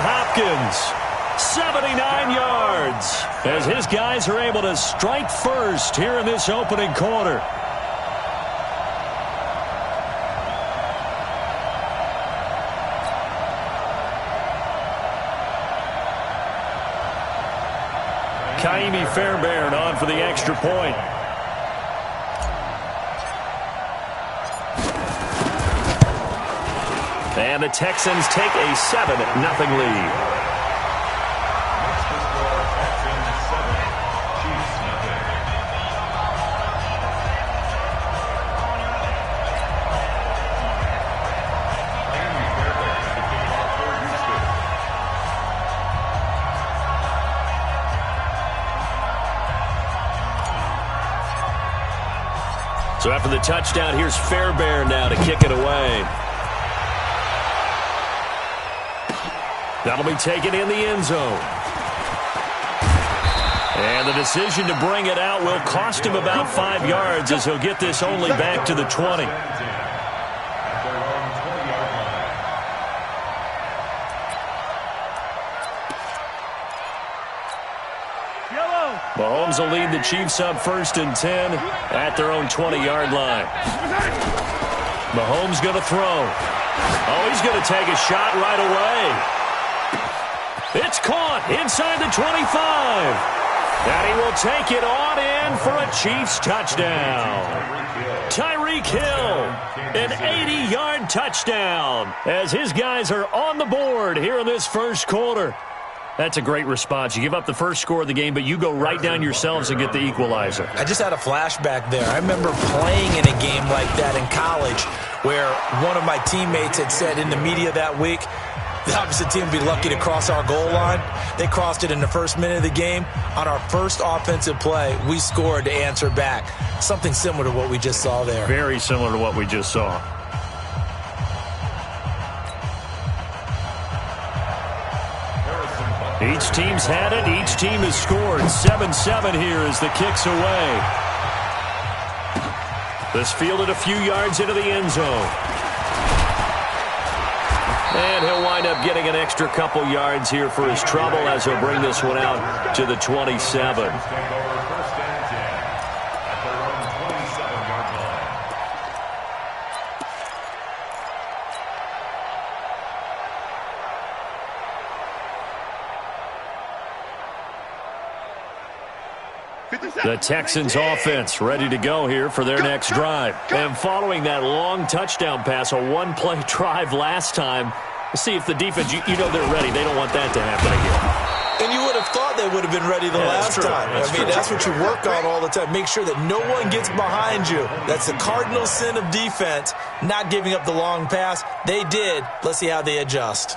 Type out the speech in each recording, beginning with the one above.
Hopkins. 79 yards as his guys are able to strike first here in this opening quarter. Mikeyy8821's on for the extra point. And the Texans take a 7-0 lead. So after the touchdown, here's Fairbairn now to kick it away. That'll be taken in the end zone. And the decision to bring it out will cost him about 5 yards as he'll get this only back to the 20. Mahomes will lead the Chiefs up 1st and 10 at their own 20-yard line. Mahomes going to throw. Oh, he's going to take a shot right away. It's caught inside the 25. And he will take it on in for a Chiefs touchdown. Tyreek Hill, an 80-yard touchdown as his guys are on the board here in this first quarter. That's a great response. You give up the first score of the game, but you go right down yourselves and get the equalizer. I just had a flashback there. I remember playing in a game like that in college where one of my teammates had said in the media that week, the opposite team would be lucky to cross our goal line. They crossed it in the first minute of the game. On our first offensive play, we scored to answer back. Something similar to what we just saw there. Very similar to what we just saw. Each team's had it. Each team has scored. 7-7 here as the kick's away. This fielded a few yards into the end zone. And he'll wind up getting an extra couple yards here for his trouble as he'll bring this one out to the 27. The Texans offense ready to go here for their next drive. And following that long touchdown pass, a one-play drive last time, see if the defense, you know they're ready. They don't want that to happen again. And you would have thought they would have been ready the last time. That's what you work on all the time. Make sure that no one gets behind you. That's the cardinal sin of defense, not giving up the long pass. They did. Let's see how they adjust.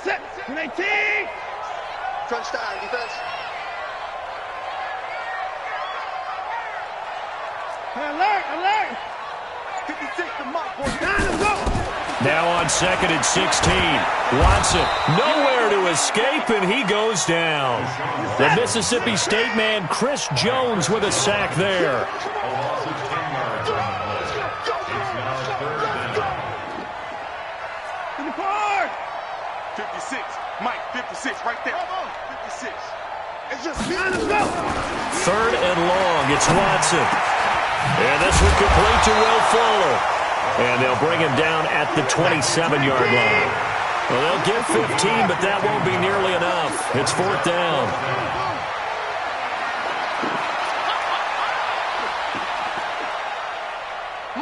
Set. 18. Crunch down, defense. Alert, alert. 56 to mark. Now on 2nd and 16. Watson nowhere to escape, and he goes down. The Mississippi State man, Chris Jones, with a sack there. Mike, 56, right there. 56. It's just let's go. 3rd and long. It's Watson. And this one complete to Will Fuller. And they'll bring him down at the 27-yard line. Well, they'll get 15, but that won't be nearly enough. It's 4th down.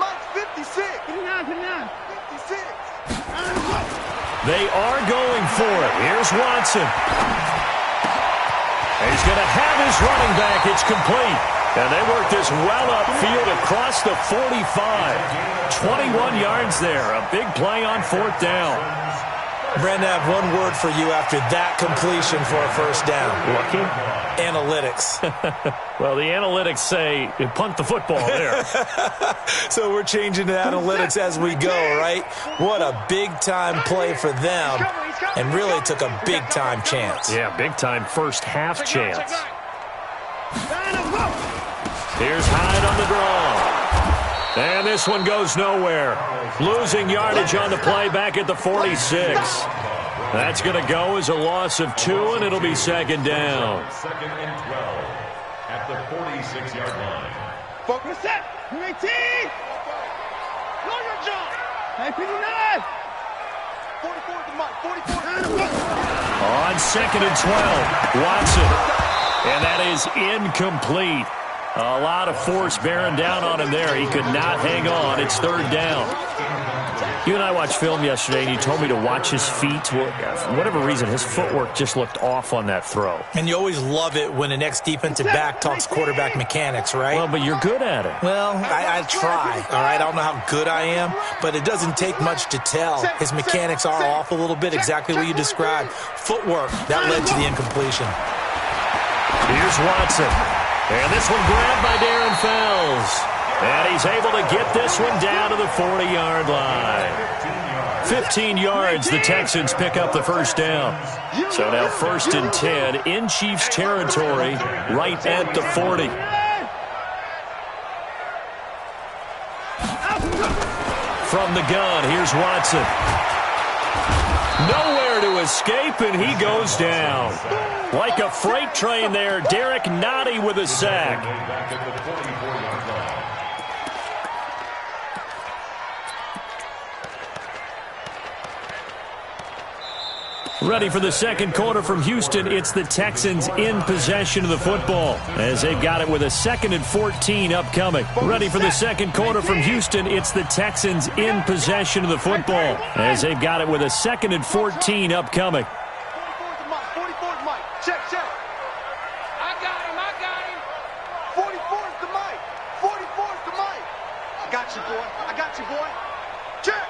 Mike, 56. 56. They are going for it. Here's Watson. And he's going to have his running back. It's complete. And they work this well upfield across the 45. 21 yards there. A big play on 4th down. Brandon, I have one word for you after that completion for a first down. Lucky? Analytics. Well, the analytics say punt the football there. So we're changing to analytics as we go, right? What a big-time play for them. and really took a big-time chance. Yeah, big-time first-half chance. Here's Hyde on the draw. And this one goes nowhere. Losing yardage on the play back at the 46. That's going to go as a loss of 2, and it'll be second down. Second and 12 at the 46-yard line. Focus set. 18. Know your job. 59. 44 to Mike. 44. On second and 12, Watson. And that is incomplete. A lot of force bearing down on him there. He could not hang on. It's third down. You and I watched film yesterday, and you told me to watch his feet. Well, for whatever reason, his footwork just looked off on that throw. And you always love it when the next defensive back talks quarterback mechanics, right? Well, but you're good at it. Well, I try, all right? I don't know how good I am, but it doesn't take much to tell. His mechanics are off a little bit, exactly what you described. Footwork, that led to the incompletion. Here's Watson. And this one grabbed by Darren Fells. And he's able to get this one down to the 40-yard line. 15 yards, the Texans pick up the first down. So now first and 10 in Chiefs territory, right at the 40. From the gun, here's Watson. Nowhere to escape, and he goes down. Like a freight train there, Derek Nottie with a sack. Ready for the second quarter from Houston. It's the Texans in possession of the football as they've got it with a 2nd and 14 upcoming. Ready for the second quarter from Houston. It's the Texans in possession of the football as they've got it with a 2nd and 14 upcoming. 44's Mike. Check. I got him. 44's the Mike. 44's the Mike. I got you, boy. Check.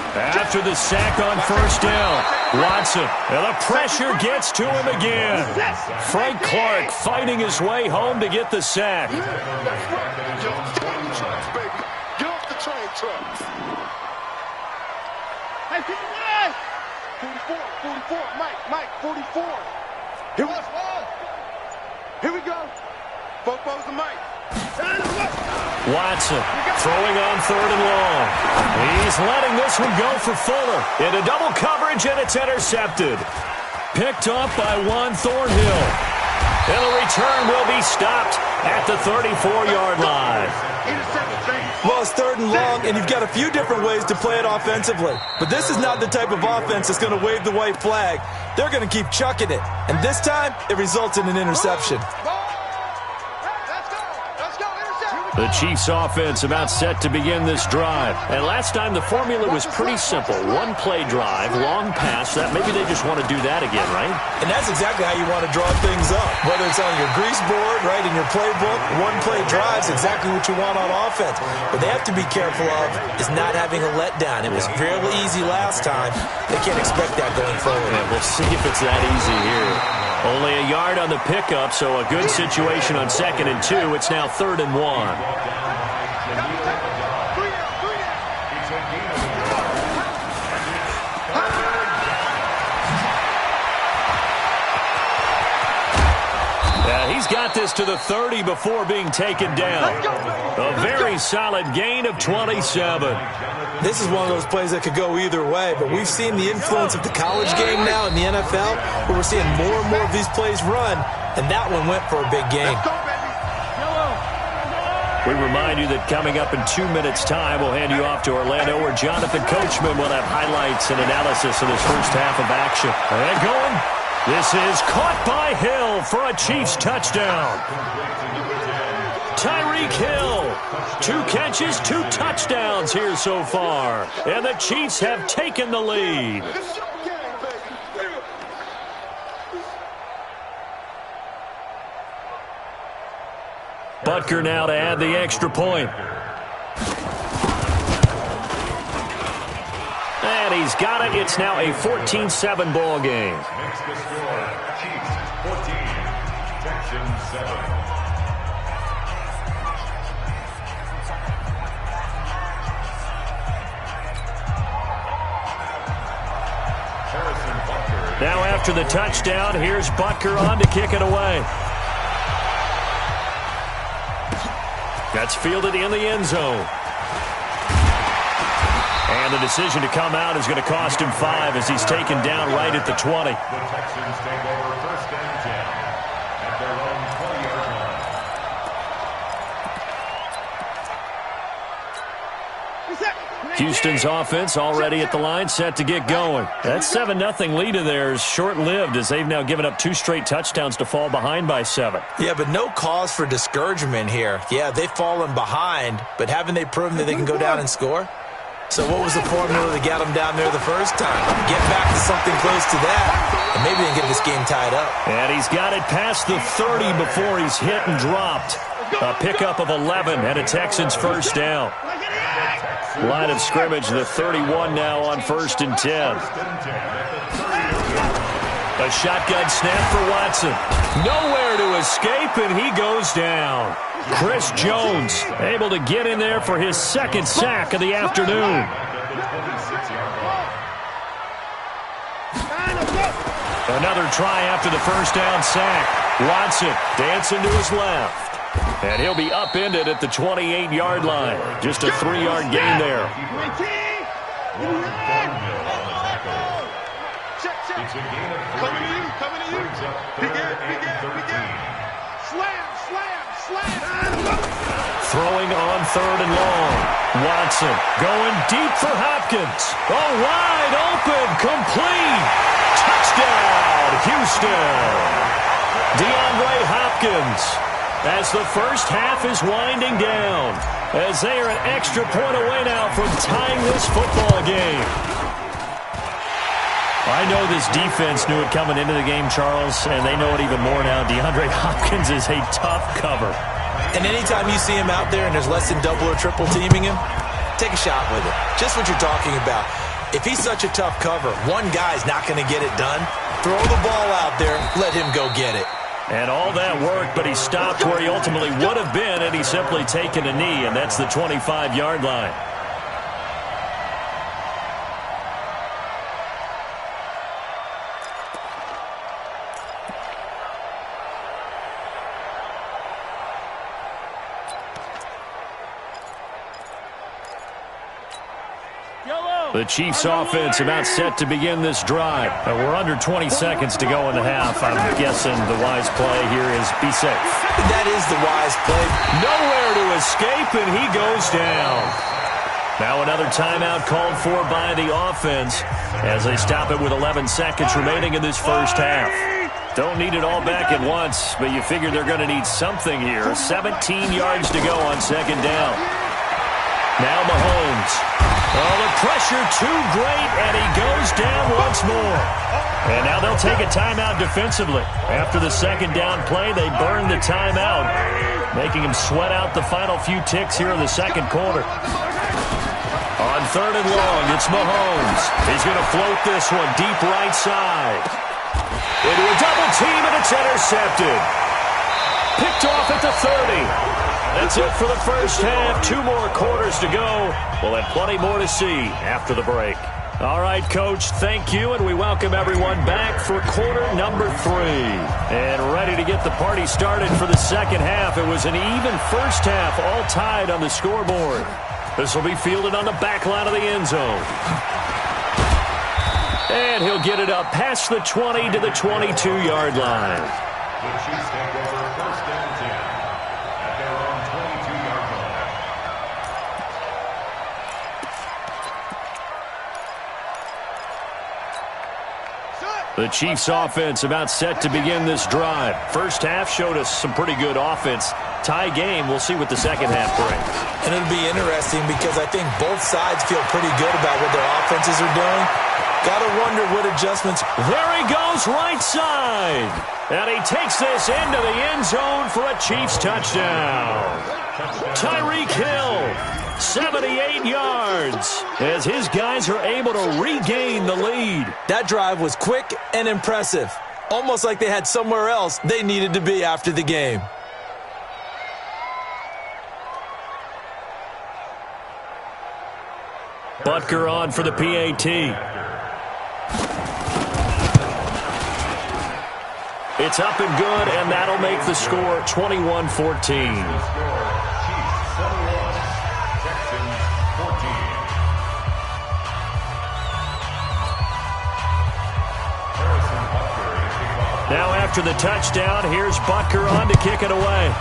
After the sack on first down, Watson, and the pressure gets to him again. Frank Clark fighting his way home to get the sack. Get off the train tracks, baby. Get off the train tracks. Hey, 44, Mike, 44. Here we go. Fofo's the Mike. Watson throwing on 3rd and long. He's letting this one go for Fuller. Into double coverage, and it's intercepted. Picked up by Juan Thornhill. And the return will be stopped at the 34-yard line. Well, it's 3rd and long, and you've got a few different ways to play it offensively. But this is not the type of offense that's going to wave the white flag. They're going to keep chucking it. And this time, it results in an interception. The Chiefs offense about set to begin this drive. And last time the formula was pretty simple. One play drive, long pass. That maybe they just want to do that again, right? And that's exactly how you want to draw things up. Whether it's on your grease board, right, in your playbook, one play drive is exactly what you want on offense. What they have to be careful of is not having a letdown. It was fairly easy last time. They can't expect that going forward. Yeah, we'll see if it's that easy here. Only a yard on the pickup, so a good situation on 2nd and 2. It's now 3rd and 1. He's got this to the 30 before being taken down. A very solid gain of 27. This is one of those plays that could go either way, but we've seen the influence of the college game now in the NFL, where we're seeing more and more of these plays run, and that one went for a big gain. We remind you that coming up in 2 minutes' time, we'll hand you off to Orlando, where Jonathan Coachman will have highlights and analysis of this first half of action. And going. This is caught by Hill for a Chiefs touchdown. Tyreek Hill, 2 catches, 2 touchdowns here so far. And the Chiefs have taken the lead. Butker now to add the extra point. And he's got it. It's now a 14-7 ball game. Makes the score Chiefs 14, Texans 7. after the touchdown. Here's Butker on to kick it away. That's fielded in the end zone. And the decision to come out is going to cost him 5 as he's taken down right at the 20. The Texans take over first and 10 at their own 20-yard line. Houston's offense already at the line, set to get going. That 7-0 lead of theirs short-lived as they've now given up 2 straight touchdowns to fall behind by 7. Yeah, but no cause for discouragement here. Yeah, they've fallen behind, but haven't they proven that they can go down and score? So what was the formula that got them down there the first time? Get back to something close to that, and maybe they can get this game tied up. And he's got it past the 30 before he's hit and dropped. A pickup of 11 and a Texans first down. Line of scrimmage, the 31 now on first and 10. A shotgun snap for Watson. Nowhere to escape, and he goes down. Chris Jones able to get in there for his second sack of the afternoon. Another try after the first down sack. Watson dancing to his left. And he'll be upended at the 28-yard line. Just a 3-yard gain there. It's a gain of 3. Coming to you. Brings up third and 13. Slam. Throwing on third and long. Watson going deep for Hopkins. Oh, wide open, complete. Touchdown, Houston. DeAndre Hopkins, as the first half is winding down, as they are an extra point away now from tying this football game. I know this defense knew it coming into the game, Charles, and they know it even more now. DeAndre Hopkins is a tough cover. And anytime you see him out there and there's less than double or triple teaming him, take a shot with it. Just what you're talking about. If he's such a tough cover, one guy's not going to get it done. Throw the ball out there, let him go get it. And all that work, but he stopped where he ultimately would have been, and he's simply taken a knee, and that's the 25-yard line. The Chiefs offense about set to begin this drive. We're under 20 seconds to go in the half. I'm guessing the wise play here is be safe. That is the wise play. Nowhere to escape, and he goes down. Now another timeout called for by the offense as they stop it with 11 seconds remaining in this first half. Don't need it all back at once, but you figure they're going to need something here. 17 yards to go on second down. Now Mahomes. Oh, the pressure too great, and he goes down once more. And now they'll take a timeout defensively. After the second down play, they burn the timeout, making him sweat out the final few ticks here in the second quarter. On third and long, it's Mahomes. He's going to float this one deep right side. Into a double team, and it's intercepted. Picked off at the 30. That's it for the first half. 2 more quarters to go. We'll have plenty more to see after the break. All right, Coach, thank you, and we welcome everyone back for quarter number 3. And ready to get the party started for the second half. It was an even first half, all tied on the scoreboard. This will be fielded on the back line of the end zone. And he'll get it up past the 20 to the 22-yard line. The Chiefs take over first and 10 at their own 22-yard line. The Chiefs offense about set to begin this drive. First half showed us some pretty good offense. Tie game, we'll see what the second half brings. And it'll be interesting because I think both sides feel pretty good about what their offenses are doing. Got to wonder what adjustments. There he goes, right side. And he takes this into the end zone for a Chiefs touchdown. Tyreek Hill, 78 yards, as his guys are able to regain the lead. That drive was quick and impressive. Almost like they had somewhere else they needed to be after the game. Butker on for the PAT. It's up and good, and that'll make the score 21-14. Now after the touchdown, here's Butker on to kick it away.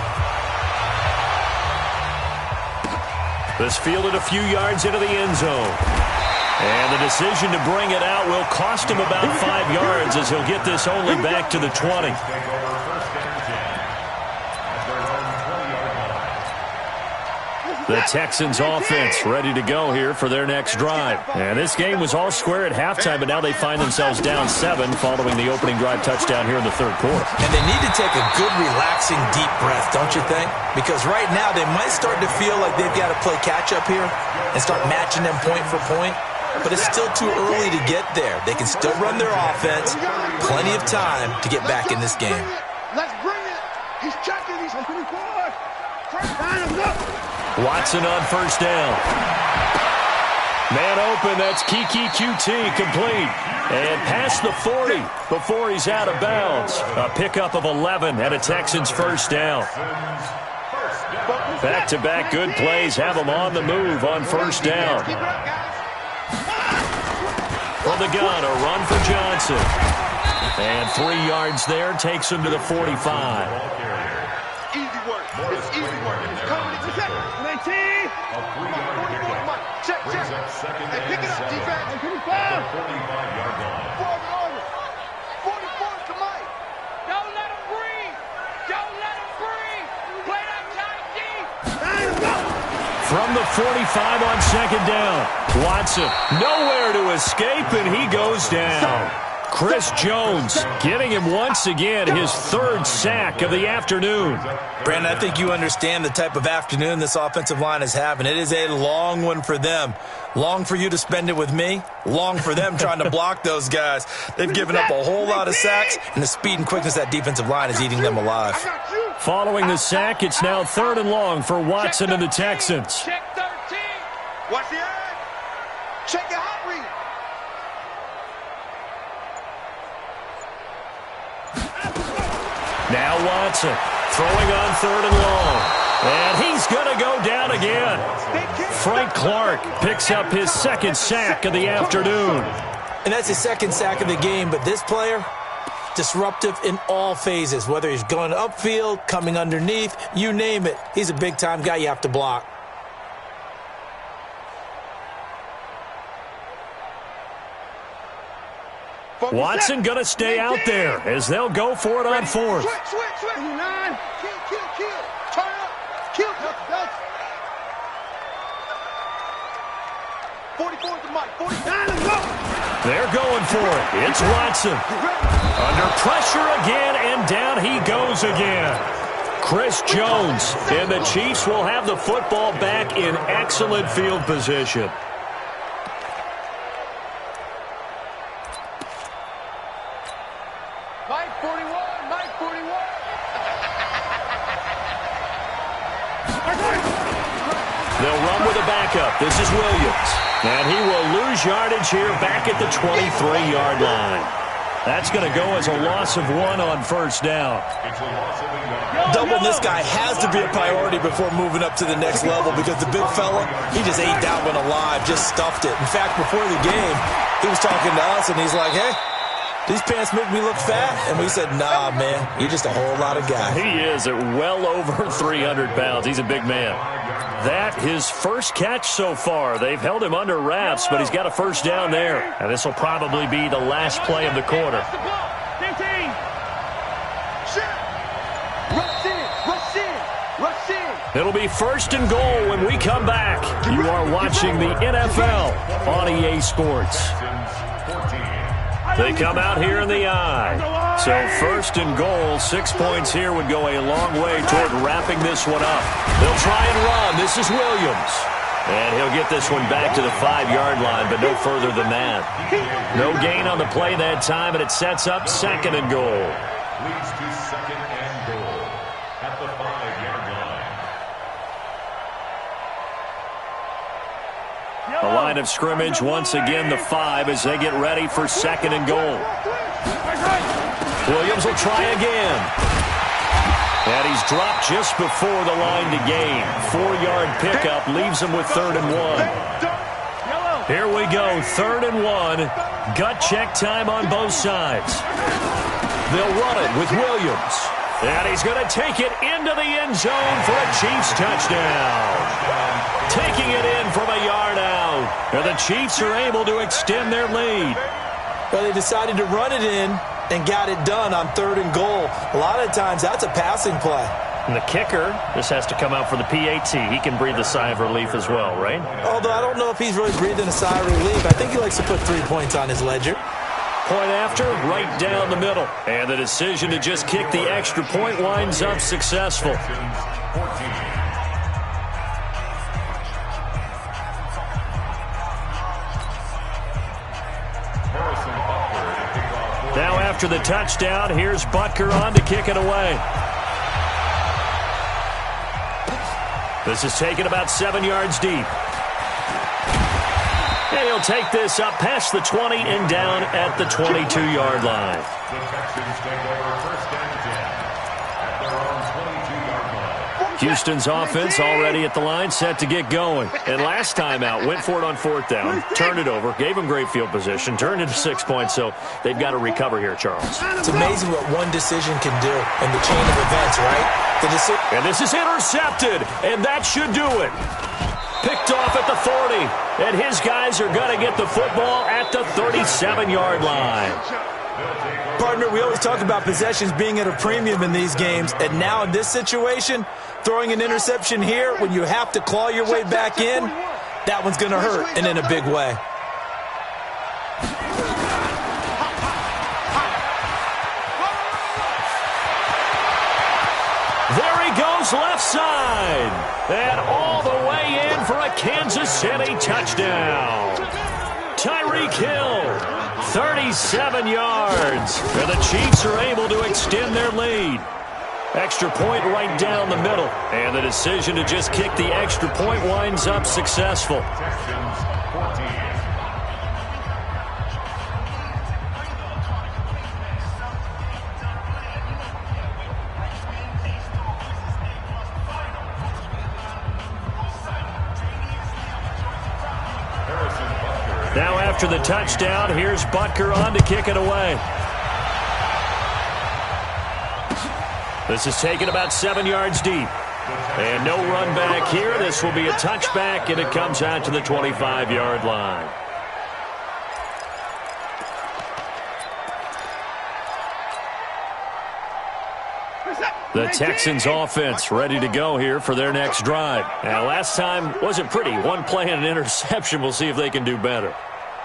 This fielded a few yards into the end zone. And the decision to bring it out will cost him about 5 yards as he'll get this only back to the 20. The Texans offense ready to go here for their next drive. And this game was all square at halftime, but now they find themselves down 7 following the opening drive touchdown here in the third quarter. And they need to take a good, relaxing, deep breath, don't you think? Because right now they might start to feel like they've got to play catch-up here and start matching them point for point. But it's still too early to get there. They can still run their offense. Plenty of time to get back in this game. Let's bring it. He's checking. He's 24. Watson on first down. Man open, that's Mikeyy8821's complete. And past the 40 before he's out of bounds. A pickup of 11 and a Texans first down. Back-to-back good plays have them on the move on first down. For the gun, a run for Johnson. And 3 yards there takes him to the 45. Easy work. It's easy work. It's coming. It's check. 19. Check. Hey, pick it up, defense. 45-yard line. 44 to Mike. Don't let him breathe. Don't let him breathe. Play that tight D. From the 45 on second down. Watson nowhere to escape, and he goes down. Chris Jones getting him once again his 3rd sack of the afternoon. Brandon, I think you understand the type of afternoon this offensive line is having. It is a long one for them. Long for you to spend it with me. Long for them trying to block those guys. They've given up a whole lot of sacks, and the speed and quickness of that defensive line is eating them alive. Following the sack, it's now 3rd and long for Watson and the Texans. Check 13. Watch the eye. Check your hot read. Now Watson throwing on 3rd and long. And he's going to go down again. Frank Clark picks up his 2nd sack of the afternoon. And that's his 2nd sack of the game, but this player, disruptive in all phases, whether he's going upfield, coming underneath, you name it. He's a big-time guy you have to block. Watson going to stay out there as they'll go for it on 4th. Switch. 9. Kill. Turn up. Kill. 44 to Mike. 49. Let's go. They're going for it. It's Watson. Under pressure again, and down he goes again. Chris Jones, and the Chiefs will have the football back in excellent field position. Mike 41. They'll run with a backup. This is Williams. And he will lose yardage here back at the 23-yard line. That's going to go as a loss of 1 on first down. Doubling this guy has to be a priority before moving up to the next level because the big fella, he just ate that one alive, just stuffed it. In fact, before the game, he was talking to us, and he's like, hey, these pants make me look fat. And we said, nah, man, you're just a whole lot of guy. He is at well over 300 pounds. He's a big man. That his first catch so far. They've held him under wraps, but he's got a first down there. And this will probably be the last play of the quarter. 15. Rush in. It'll be 1st and goal when we come back. You are watching the NFL on EA Sports. They come out here in the eye. So 1st and goal, 6 points here would go a long way toward wrapping this one up. They'll try and run. This is Williams. And he'll get this one back to the 5-yard line, but no further than that. No gain on the play that time, and it sets up 2nd and goal. Leads to 2nd and goal at the 5-yard line. The line of scrimmage once again the 5 as they get ready for 2nd and goal. Williams will try again. And he's dropped just before the line to gain. 4-yard pickup leaves him with 3rd and 1. Here we go, 3rd and 1. Gut check time on both sides. They'll run it with Williams. And he's going to take it into the end zone for a Chiefs touchdown. Taking it in from a yard out. And the Chiefs are able to extend their lead. Well, they decided to run it in and got it done on 3rd and goal. A lot of times, that's a passing play. And the kicker, this has to come out for the PAT. He can breathe a sigh of relief as well, right? Although I don't know if he's really breathing a sigh of relief. I think he likes to put 3 points on his ledger. Point after, right down the middle. And the decision to just kick the extra point winds up successful. Now after the touchdown, here's Butker on to kick it away. This is taken about 7 yards deep. And he'll take this up past the 20 and down at the 22-yard line. The Texans take over 1st and 10 at their own 22-yard line. Houston's offense already at the line, set to get going. And last time out, went for it on 4th down, turned it over, gave them great field position, turned into 6 points, so they've got to recover here, Charles. It's amazing what one decision can do in the chain of events, right? And this is intercepted, and that should do it. Picked off at the 40, and his guys are going to get the football at the 37-yard line. Partner, we always talk about possessions being at a premium in these games, and now in this situation, throwing an interception here when you have to claw your way back in, that one's going to hurt, and in a big way. There he goes left side, and all the way in for a Kansas City touchdown. Tyreek Hill, 37 yards, and the Chiefs are able to extend their lead. Extra point right down the middle, and the decision to just kick the extra point winds up successful. Texans 14. Now after the touchdown, here's Butker on to kick it away. This is taken about 7 yards deep. And no run back here. This will be a touchback, and it comes out to the 25-yard line. The Texans offense ready to go here for their next drive. Now, last time wasn't pretty. One play and an interception. We'll see if they can do better.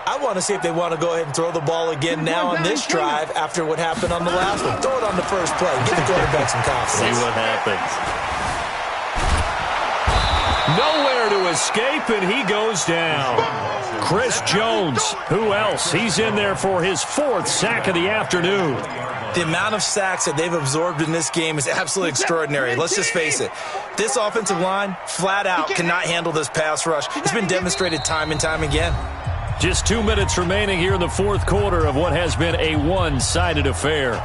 I want to see if they want to go ahead and throw the ball again now on this drive after what happened on the last one. Throw it on the first play. Give the quarterback some confidence. See what happens. Nowhere to escape, and he goes down. Chris Jones, who else? He's in there for his 4th sack of the afternoon. The amount of sacks that they've absorbed in this game is absolutely extraordinary. Let's just face it. This offensive line, flat out, cannot handle this pass rush. It's been demonstrated time and time again. Just 2 minutes remaining here in the 4th quarter of what has been a one-sided affair.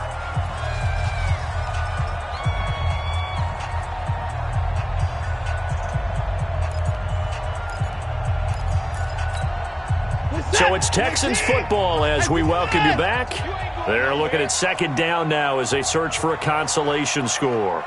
So it's Texans football as we welcome you back. They're looking at 2nd down now as they search for a consolation score.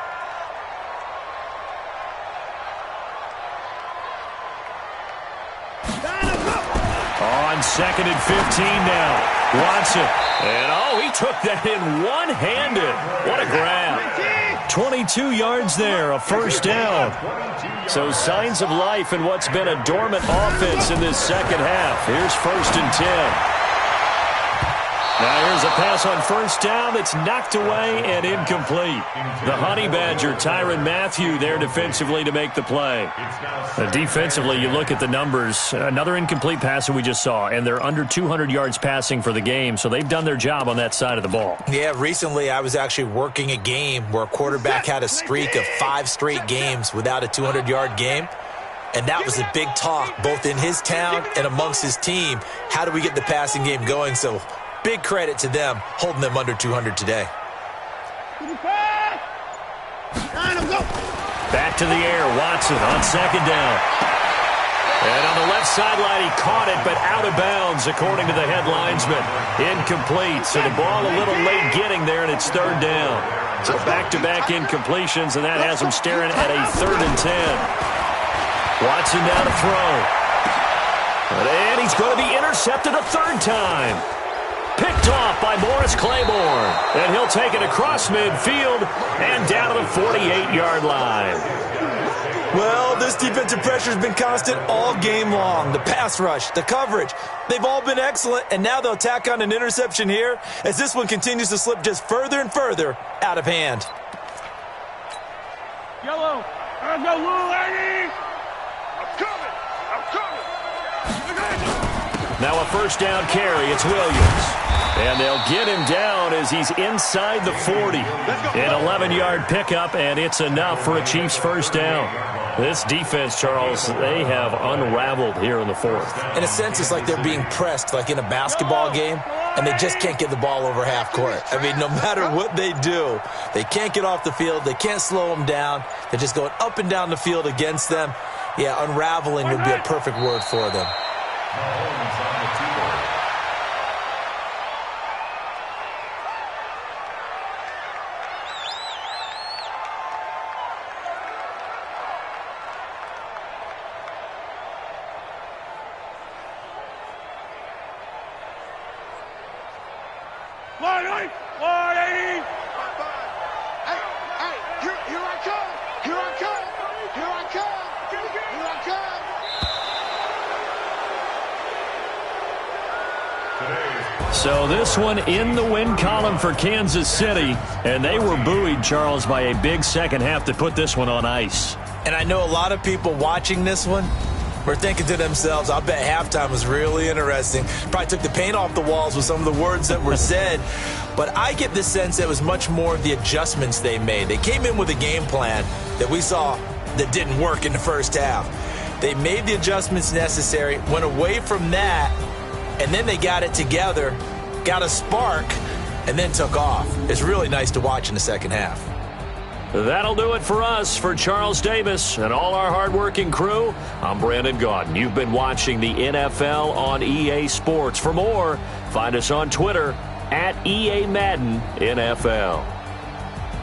On 2nd and 15 now. Watson. And, he took that in one-handed. What a grab. 22 yards there, a 1st down. So signs of life in what's been a dormant offense in this 2nd half. Here's 1st and 10. Now here's a pass on 1st down that's knocked away and incomplete. The Honey Badger, Tyrann Mathieu, there defensively to make the play. Defensively, you look at the numbers. Another incomplete pass that we just saw, and they're under 200 yards passing for the game, so they've done their job on that side of the ball. Yeah, recently I was actually working a game where a quarterback had a streak of 5 straight games without a 200-yard game. And that was a big talk, both in his town and amongst his team. How do we get the passing game going? So big credit to them, holding them under 200 today. Back to the air, Watson on second down. And on the left sideline, he caught it, but out of bounds, according to the head linesman. Incomplete, so the ball a little late getting there, and it's third down. So back-to-back incompletions, and that has him staring at a 3rd and 10. Watson down to throw. And he's going to be intercepted a 3rd time. Picked off by Morris Claiborne. And he'll take it across midfield and down to the 48-yard line. Well, this defensive pressure has been constant all game long. The pass rush, the coverage, they've all been excellent, and now they'll tack on an interception here as this one continues to slip just further and further out of hand. Yellow. Let's go, little lady. I'm coming. Now a first down carry. It's Williams. And they'll get him down as he's inside the 40. An 11-yard pickup, and it's enough for a Chiefs first down. This defense, Charles, they have unraveled here in the 4th. In a sense, it's like they're being pressed, like in a basketball game, and they just can't get the ball over half court. I mean, no matter what they do, they can't get off the field. They can't slow them down. They're just going up and down the field against them. Yeah, unraveling would be a perfect word for them. So this one in the win column for Kansas City, and they were buoyed, Charles, by a big second half to put this one on ice. And I know a lot of people watching this one were thinking to themselves, I bet halftime was really interesting. Probably took the paint off the walls with some of the words that were said. But I get the sense that it was much more of the adjustments they made. They came in with a game plan that we saw that didn't work in the first half. They made the adjustments necessary, went away from that, and then they got it together, got a spark, and then took off. It's really nice to watch in the second half. That'll do it for us. For Charles Davis and all our hardworking crew, I'm Brandon Gaudin. You've been watching the NFL on EA Sports. For more, find us on Twitter at EA Madden NFL.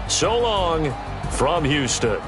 So long from Houston.